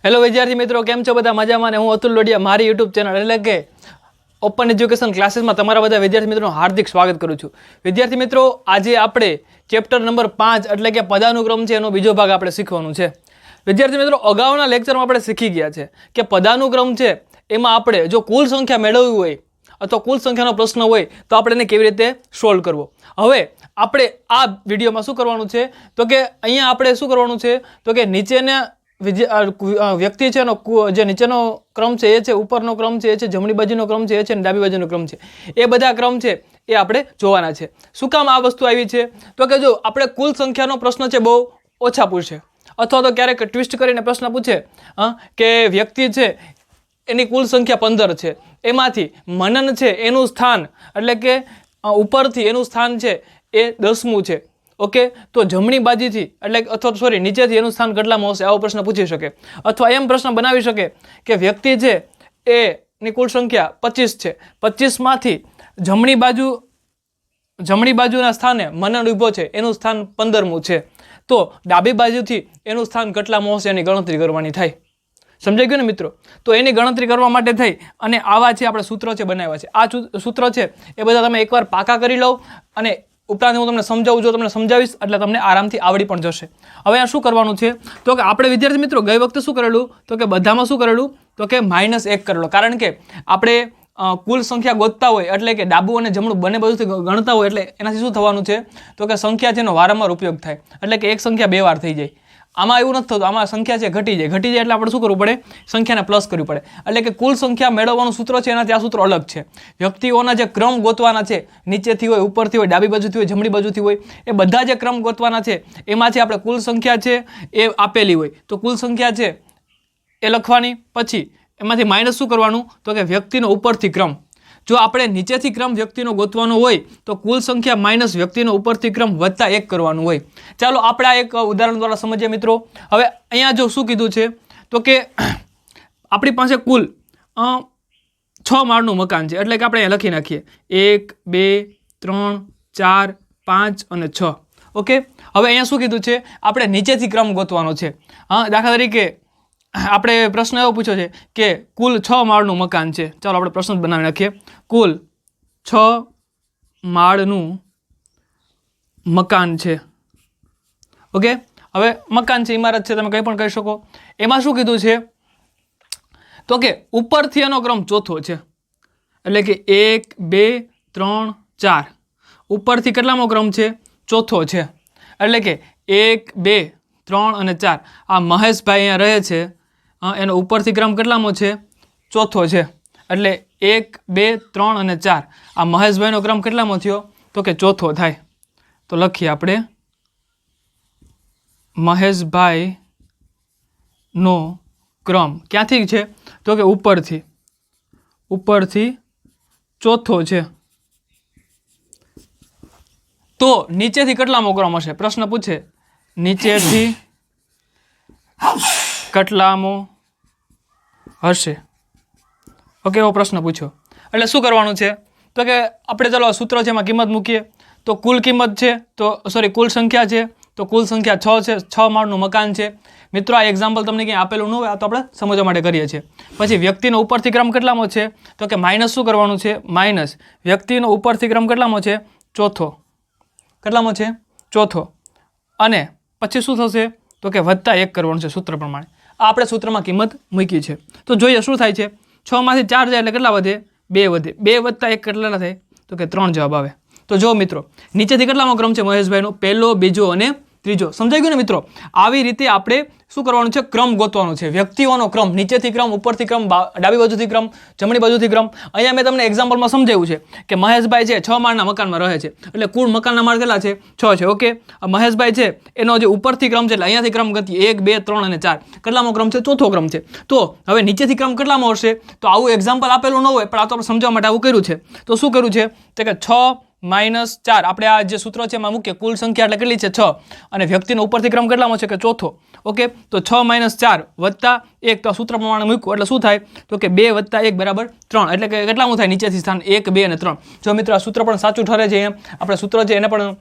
Hello વિદ્યાર્થી મિત્રો, કેમ છો બધા? મજામાં ને? હું અતુલ લોડિયા મારી યુટ્યુબ ચેનલ એટલે કે ઓપન એજ્યુકેશન ક્લાસીસમાં તમારા બધા વિદ્યાર્થી મિત્રોનું હાર્દિક સ્વાગત કરું છું. વિદ્યાર્થી મિત્રો, આજે આપણે ચેપ્ટર નંબર 5 એટલે કે પદાનુક્રમ છે એનો બીજો ભાગ આપણે શીખવાનું છે. વિદ્યાર્થી મિત્રો, અગાઉના લેક્ચરમાં આપણે શીખી ગયા છે કે પદાનુક્રમ છે એમાં આપણે જો કુલ સંખ્યા મેળવવી હોય અથવા કુલ સંખ્યાનો પ્રશ્ન હોય તો આપણે એને કેવી રીતે સોલ્વ કરવો. હવે આપણે આ વિડીયોમાં શું કરવાનું છે તો કે અહીંયા આપણે શું કરવાનું છે તો કે નીચેના વ્યક્તિ છે એનો જે નીચેનો ક્રમ છે એ છે, ઉપરનો ક્રમ છે એ છે, જમણી બાજુનો ક્રમ છે એ છે, ડાબી બાજુનો ક્રમ છે, એ બધા ક્રમ છે એ આપણે જોવાના છે. શું કામ આ વસ્તુ આવી છે તો કે જો આપણે કુલ સંખ્યાનો પ્રશ્ન છે બહુ ઓછા પૂછે અથવા તો ક્યારેક ટ્વિસ્ટ કરીને પ્રશ્ન પૂછે કે વ્યક્તિ છે એની કુલ સંખ્યા 15 છે, એમાંથી મનન છે એનું સ્થાન એટલે કે ઉપરથી એનું સ્થાન છે એ 10મું છે. ઓકે, તો જમણી બાજુથી એટલે અથવા સોરી નીચેથી એનું સ્થાન કેટલામાં હશે આવો પ્રશ્ન પૂછી શકે. અથવા એમ પ્રશ્ન બનાવી શકે કે વ્યક્તિ છે એની કુલ સંખ્યા 25 છે, 25માંથી જમણી બાજુના સ્થાને મનન ઊભો છે એનું સ્થાન 15મું છે, તો ડાબી બાજુથી એનું સ્થાન કેટલામાં હશે એની ગણતરી કરવાની થાય. સમજાઈ ગયું ને મિત્રો? તો એની ગણતરી કરવા માટે થઈ અને આવા છે આપણે સૂત્રો છે બનાવ્યા છે. આ સૂત્ર છે એ બધા તમે એકવાર પાકા કરી લો અને ઉપરાંત હું તમને સમજાવું, જો તમને સમજાવીશ એટલે તમને આરામથી આવડી પણ જશે. હવે આ શું કરવાનું છે તો કે આપણે વિદ્યાર્થી મિત્રો ગઈ વખતે શું કરેલું તો કે બધામાં શું કરેલું તો કે -1 કરેલો. કારણ કે આપણે કુલ સંખ્યા ગોતતા હોય એટલે કે ડાબું અને જમણું બંને બાજુથી ગણતા હોય એટલે એનાથી શું થવાનું છે તો કે સંખ્યા છે એનો વારંવાર ઉપયોગ થાય એટલે કે એક સંખ્યા 2 વાર થઈ જાય. આમાં એવું નથી થતું, આમાં સંખ્યા છે ઘટી જાય એટલે આપણે શું કરવું પડે, સંખ્યાને પ્લસ કરવી પડે. એટલે કે કુલ સંખ્યા મેળવવાનું સૂત્ર છે એનાથી આ સૂત્ર અલગ છે. વ્યક્તિઓના જે ક્રમ ગોતવાના છે, નીચેથી હોય, ઉપરથી હોય, ડાબી બાજુથી હોય, જમણી બાજુથી હોય, એ બધા જે ક્રમ ગોતવાના છે એમાંથી આપણે કુલ સંખ્યા છે એ આપેલી હોય તો કુલ સંખ્યા છે એ લખવાની, પછી એમાંથી માઇનસ શું કરવાનું તો કે વ્યક્તિનો ઉપરથી ક્રમ. જો આપણે નીચેથી ક્રમ વ્યક્તિનો ગોતવાનો હોય તો કુલ સંખ્યા માઇનસ વ્યક્તિનો ઉપરથી ક્રમ વત્તા 1 કરવાનું હોય. ચાલો આપણે આ એક ઉદાહરણ દ્વારા સમજીએ મિત્રો. હવે અહીંયા જો શું કીધું છે તો કે આપણી પાસે કુલ 6 માળનું મકાન છે એટલે કે આપણે અહીંયા લખી નાખીએ 1 2 3 4 5 અને 6. ઓકે, હવે અહીંયા શું કીધું છે આપણે નીચેથી ક્રમ ગોતવાનો છે. દાખલા તરીકે આપણે પ્રશ્ન એવો પૂછ્યો છે કે કુલ 6 માળનું મકાન છે. ચાલો આપણે પ્રશ્ન બનાવી નાખીએ. કુલ 6 માળનું મકાન છે. ઓકે, હવે મકાન છે, ઇમારત છે, તમે કંઈ પણ કહી શકો. એમાં શું કીધું છે તો કે ઉપરથી એનો ક્રમ ચોથો છે એટલે કે 1 2 3 4 ઉપરથી કેટલામો ક્રમ છે? ચોથો છે. એટલે કે 1 2 3 અને 4 આ મહેશભાઈ અહીંયા રહે છે, એનો ઉપરથી ક્રમ કેટલામો છે? ચોથો છે. એટલે 1 2 3 અને 4 આ મહેશભાઈનો ક્રમ કેટલામો થયો તો કે ચોથો થાય. તો લખીએ આપણે મહેશભાઈનો ક્રમ ક્યાંથી છે તો કે ઉપરથી ચોથો છે. તો નીચેથી કેટલામો ક્રમ હશે? પ્રશ્ન પૂછે નીચેથી કેટલામો હશે. ઓકે, એવો પ્રશ્ન પૂછ્યો એટલે શું કરવાનું છે તો કે આપણે ચાલો સૂત્ર છે એમાં કિંમત મૂકીએ. તો કુલ કિંમત છે તો કુલ સંખ્યા છે તો કુલ સંખ્યા 6 છે, 6 માળનું મકાન છે. મિત્રો આ એક્ઝામ્પલ તમને ક્યાંય આપેલું ન હોય, આ તો આપણે સમજવા માટે કરીએ છીએ. પછી વ્યક્તિનો ઉપરથી ક્રમ કેટલામો છે તો કે માઇનસ શું કરવાનું છે? માઇનસ વ્યક્તિનો ઉપરથી ક્રમ કેટલામો છે? ચોથો. કેટલામો છે? ચોથો. અને પછી શું થશે તો કે વત્તા 1 કરવાનું છે સૂત્ર પ્રમાણે. આ આપણે સૂત્રમાં કિંમત મૂકી છે. તો જોઈએ શું થાય છે. 6 માંથી 4 જાય એટલે કેટલા વધે? 2 વધે. 2 વત્તા 1 કેટલા થાય તો કે 3 જવાબ આવે. તો જો મિત્રો નીચેથી કેટલામો ક્રમ છે મહેશભાઈનો? પહેલો, બીજો અને ત્રીજો. સમજાઈ ગયું ને મિત્રો? આવી રીતે આપણે શું કરવાનું છે? ક્રમ ગોતવાનો છે, વ્યક્તિઓનો ક્રમ, નીચેથી ક્રમ, ઉપરથી ક્રમ, ડાબી બાજુથી ક્રમ, જમણી બાજુથી ક્રમ. અહીંયા મેં તમને એક્ઝામ્પલમાં સમજાવ્યું છે કે મહેશભાઈ છે 6 માળના મકાનમાં રહે છે એટલે કુલ મકાનના માળ કેટલા છે? 6 છે. ઓકે, મહેશભાઈ છે એનો જે ઉપરથી ક્રમ છે એટલે અહીંયાથી ક્રમ ગતિએ 1 2 3 અને 4 કેટલામો ક્રમ છે? ચોથો ક્રમ છે. તો હવે નીચેથી ક્રમ કેટલામો હશે? તો આવું એક્ઝામ્પલ આપેલું ન હોય પણ આ તો આપણે સમજવા માટે આવું કર્યું છે. તો શું કર્યું છે તો કે 6 -4 આપણે આ જે સૂત્ર છે એમાં મૂકીએ. કુલ સંખ્યા એટલે કેટલી છે 6 અને વ્યક્તિનો ઉપરથી ક્રમ કેટલામો છે કે ચોથો. ઓકે, તો 6 - 4 વત્તા 1 તો સૂત્ર પ્રમાણે મૂક્યું એટલે શું થાય તો કે 2 + 1 = 3 એટલે કે કેટલામું થાય નીચેથી સ્થાન 1, 2 અને 3. જો મિત્રો આ સૂત્ર પણ સાચું ઠરે છે. એમ આપણે સૂત્ર છે એને પણ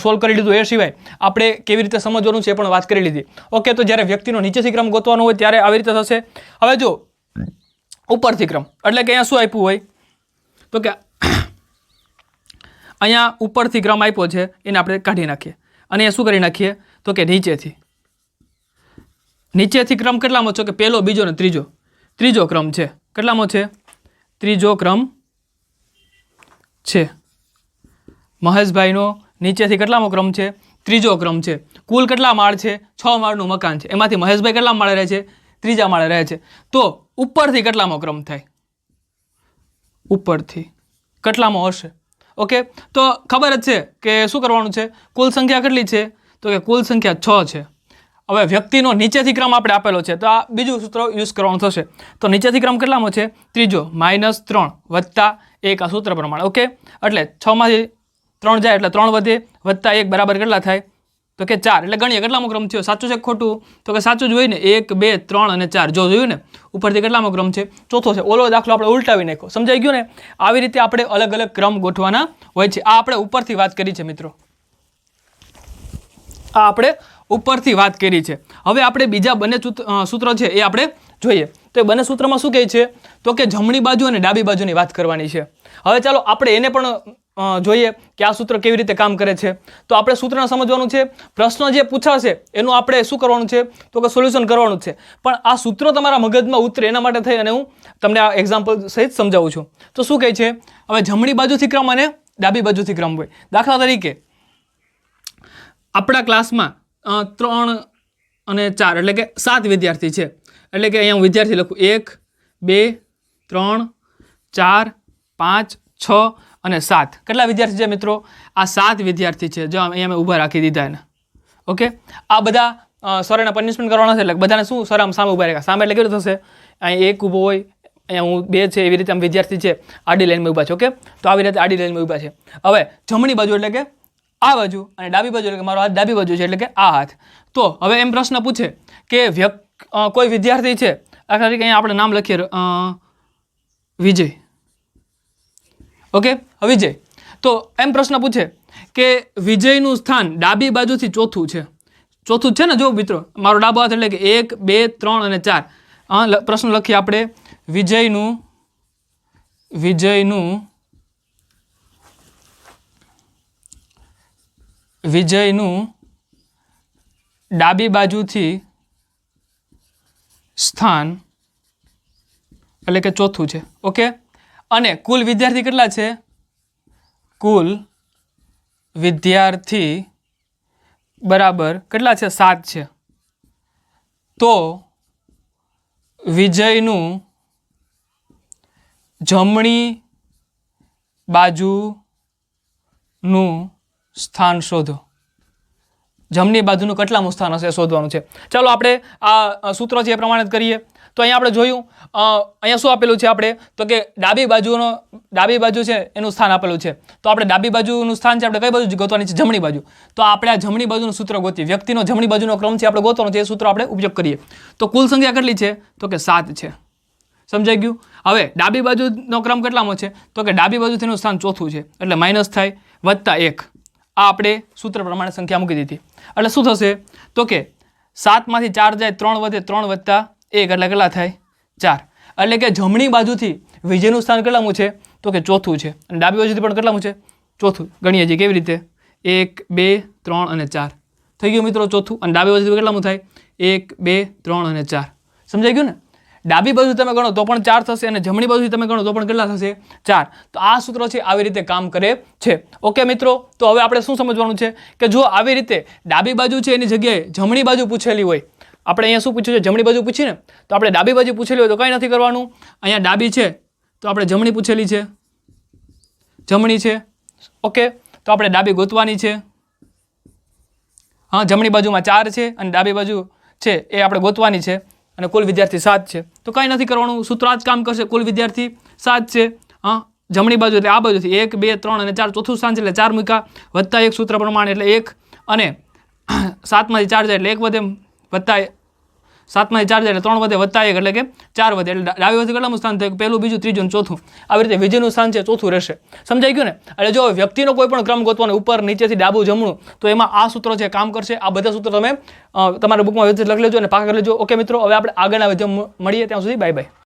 સોલ્વ કરી લીધું. એ સિવાય આપણે કેવી રીતે સમજવાનું છે એ પણ વાત કરી લીધી. ઓકે, તો જ્યારે વ્યક્તિનો નીચેથી ક્રમ ગોતવાનો હોય ત્યારે આવી રીતે થશે. હવે જો ઉપરથી ક્રમ એટલે કે અહીંયા શું આપ્યું હોય તો કે અહીંયા ઉપરથી ક્રમ આપ્યો છે એને આપણે કાઢી નાખીએ અને એ શું કરી નાખીએ તો કે નીચેથી ક્રમ કેટલામો છે કે પહેલો, બીજો ને ત્રીજો ક્રમ છે. કેટલામો છે? ત્રીજો ક્રમ છે. મહેશભાઈનો નીચેથી કેટલામો ક્રમ છે? ત્રીજો ક્રમ છે. કુલ કેટલા માળ છે? 6 માળનું મકાન છે. એમાંથી મહેશભાઈ કેટલા માળે રહે છે? ત્રીજા માળે રહે છે. તો ઉપરથી કેટલામો ક્રમ થાય? ઉપરથી કેટલામો હશે? ઓકે, તો ખબર જ છે કે શું કરવાનું છે? કુલ સંખ્યા કેટલી છે તો કે કુલ સંખ્યા 6 છે. હવે વ્યક્તિનો નીચેથી ક્રમ આપણે આપેલો છે તો આ બીજું સૂત્ર યુઝ કરવાનું થશે. તો નીચેથી ક્રમ કેટલામો છે? ત્રીજો. -3 વત્તા 1 આ સૂત્ર પ્રમાણે. ઓકે, એટલે 6 માંથી 3 જાય એટલે 3 વધે વત્તા 1 બરાબર કેટલા થાય તો કે 4. એટલે ગણીએ કેટલામો ક્રમ થયો? સાચું છે કે ખોટું? તો કે સાચું જ હોય ને. 1, 2, 3 અને 4 જો જોયું ને ઉપરથી કેટલામો ક્રમ છે? ચોથો છે. ઓલો દાખલો આપણે ઉલટાવી નાખ્યો. સમજાઈ ગયું ને? આવી રીતે આપણે અલગ અલગ ક્રમ ગોઠવાના હોય છે. આ આપણે ઉપરથી વાત કરી છે મિત્રો. આ આપણે ઉપરથી વાત કરી છે. હવે આપણે બીજા બંને સૂત્ર છે એ આપણે જોઈએ. તો એ બંને સૂત્રમાં શું કહે છે તો કે જમણી બાજુ અને ડાબી બાજુની વાત કરવાની છે. હવે ચાલો આપણે એને પણ જોઈએ કે આ સૂત્ર કેવી રીતે કામ કરે છે. તો આપણે સૂત્રને સમજવાનું છે. પ્રશ્ન જે પૂછાશે એનું આપણે શું કરવાનું છે તો કે સોલ્યુશન કરવાનું છે. પણ આ સૂત્ર તમારા મગજમાં ઉતરે એના માટે થઈ અને હું તમને આ એક્ઝામ્પલ સહિત સમજાવું છું. તો શું કહે છે? હવે જમણી બાજુથી ક્રમ અને ડાબી બાજુથી ક્રમ હોય. દાખલા તરીકે આપણા ક્લાસમાં 3 અને 4 એટલે કે 7 વિદ્યાર્થી છે. એટલે કે અહીંયા હું વિદ્યાર્થી લખું 1, 2, 3, 4, 5, 6 અને 7. કેટલા વિદ્યાર્થી છે મિત્રો? આ 7 વિદ્યાર્થી છે. જો અહીંયા મેં ઊભા રાખી દીધા એને. ઓકે, આ બધા સર એને પનિશમેન્ટ કરવાના છે એટલે બધાને શું સર આમ સામે ઊભા રાખ્યા. સામે એટલે કેવું થશે? અહીંયા 1 ઊભો હોય, અહીંયા હું 2 છે. એવી રીતે આમ વિદ્યાર્થી છે આડી લાઈનમાં ઊભા છે. ઓકે, તો આવી રીતે આડી લાઈનમાં ઊભા છે. હવે જમણી બાજુ એટલે કે આ બાજુ અને ડાબી બાજુ એટલે કે મારો હાથ ડાબી બાજુ છે એટલે કે આ હાથ. તો હવે એમ પ્રશ્ન પૂછે કે કોઈ વિદ્યાર્થી છે. દાખલા તરીકે અહીંયા આપણે નામ લખીએ વિજય. ઓકે, વિજય. તો એમ પ્રશ્ન પૂછે કે વિજયનું સ્થાન ડાબી બાજુથી ચોથું છે. ચોથું છે ને? જો મિત્રો મારો ડાબો હાથ એટલે કે 1, 2, 3 અને 4. પ્રશ્ન લખીએ આપણે વિજયનું ડાબી બાજુથી સ્થાન એટલે કે ચોથું છે. ઓકે, અને કુલ વિદ્યાર્થી કેટલા છે? કુલ વિદ્યાર્થી બરાબર કેટલા છે? 7 છે. તો વિજયનું જમણી બાજુનું સ્થાન શોધો. જમણી બાજુનું કેટલામું સ્થાન હશે શોધવાનું છે. ચાલો આપણે આ સૂત્ર છે એ પ્રમાણે જ કરીએ. તો અહીંયા આપણે જોયું અહીંયા શું આપેલું છે આપણે તો કે ડાબી બાજુ છે એનું સ્થાન આપેલું છે. તો આપણે ડાબી બાજુનું સ્થાન છે આપણે કઈ બાજુ ગોતવાની છે? જમણી બાજુ. તો આપણે આ જમણી બાજુનું સૂત્ર ગોતીએ. વ્યક્તિનો જમણી બાજુનો ક્રમ છે આપણે ગોતવાનો છે. એ સૂત્ર આપણે ઉપયોગ કરીએ. તો કુલ સંખ્યા કેટલી છે તો કે 7 છે. સમજાઈ ગયું? હવે ડાબી બાજુનો ક્રમ કેટલામો છે તો કે ડાબી બાજુથી એનું સ્થાન ચોથું છે એટલે માઇનસ થાય વત્તા 1. આ આપણે સૂત્ર પ્રમાણે સંખ્યા મૂકી દીધી. એટલે શું થશે તો કે 7 માંથી 4 જાય 3 વધે 3 વત્તા 1 એટલે કેટલા થાય? 4. એટલે કે જમણી બાજુથી વિજયનું સ્થાન કેટલામું છે તો કે ચોથું છે અને ડાબી બાજુથી પણ કેટલામું છે? ચોથું. ગણીએ છીએ કેવી રીતે? 1, 2, 3 અને 4 થઈ ગયું મિત્રો ચોથું. અને ડાબી બાજુથી કેટલામું થાય? 1, 2, 3 અને 4. સમજાઈ ગયું ને? ડાબી બાજુ તમે ગણો તો પણ 4 થશે અને જમણી બાજુથી તમે ગણો તો પણ કેટલા થશે? 4. તો આ સૂત્ર છે આવી રીતે કામ કરે છે. ઓકે મિત્રો, તો હવે આપણે શું સમજવાનું છે કે જો આવી રીતે ડાબી બાજુ છે એની જગ્યાએ જમણી બાજુ પૂછેલી હોય. આપણે અહીંયા શું પૂછ્યું છે? જમણી બાજુ પૂછીને તો આપણે ડાબી બાજુ પૂછેલી હોય તો કંઈ નથી કરવાનું. અહીંયા ડાબી છે તો આપણે જમણી પૂછેલી છે, જમણી છે. ઓકે, તો આપણે ડાબી ગોતવાની છે. હા, જમણી બાજુમાં 4 છે અને ડાબી બાજુ છે એ આપણે ગોતવાની છે અને કુલ વિદ્યાર્થી 7 છે. તો કંઈ નથી કરવાનું. સૂત્ર આ જ કામ કરશે. કુલ વિદ્યાર્થી 7 છે. હા, જમણી બાજુ એટલે આ બાજુથી 1 2 3 અને 4 ચોથું સ્થાન છે એટલે 4 મૂક્યા, વત્તા 1 સૂત્ર પ્રમાણે એટલે 1, અને 7માંથી 4 જાય એટલે 1 વધે, વત્તા 7માંથી 4 જાય એટલે 3 વધે, વત્તા 1 એટલે કે 4 વધે. એટલે ડાબી બાજુ કેટલામું સ્થાન થયું? પહેલું, બીજું, ત્રીજું અને ચોથું. આવી રીતે વિજયનું સ્થાન છે ચોથું રહેશે. સમજાઈ ગયું ને? એટલે જો વ્યક્તિનો કોઈ પણ ક્રમ ગોતવાનો ઉપર નીચેથી ડાબું જમણું, તો એમાં આ સૂત્રો છે કામ કરશે. આ બધા સૂત્રો તમે તમારા બુકમાં વ્યવસ્થિત લખી લેજો અને પાકા કરી લેજો. ઓકે મિત્રો, હવે આપણે આગળના વિડીયો મળીએ, ત્યાં સુધી બાય બાય.